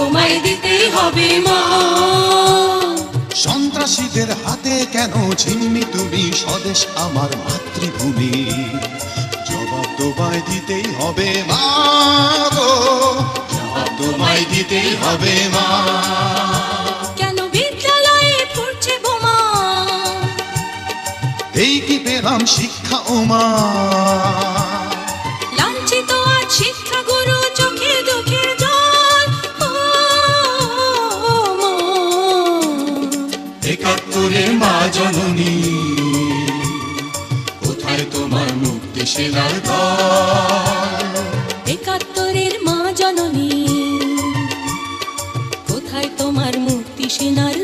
তোমায় দিতেই হবে মা। সন্ত্রাসীদের হাতে কেন ছিন্নি তুমি স্বদেশ আমার মাতৃভূমি, জবাব তোমায় দিতেই হবে মা গো, জবাব তোমায় দিতেই হবে মা। কেন বিদ্যালয়ে পড়ছে বোমা, এই কি পেলাম শিক্ষা ও মা। লাঞ্ছিত আজ শিক্ষা গুরু, চোখে দুঃখের জল। ও মা, ৭১-এর মা জননী, কোথায় তোমার মুক্তি সেনার দল। ৭১-এর মা জননী, কোথায় তোমার মুক্তি সেনার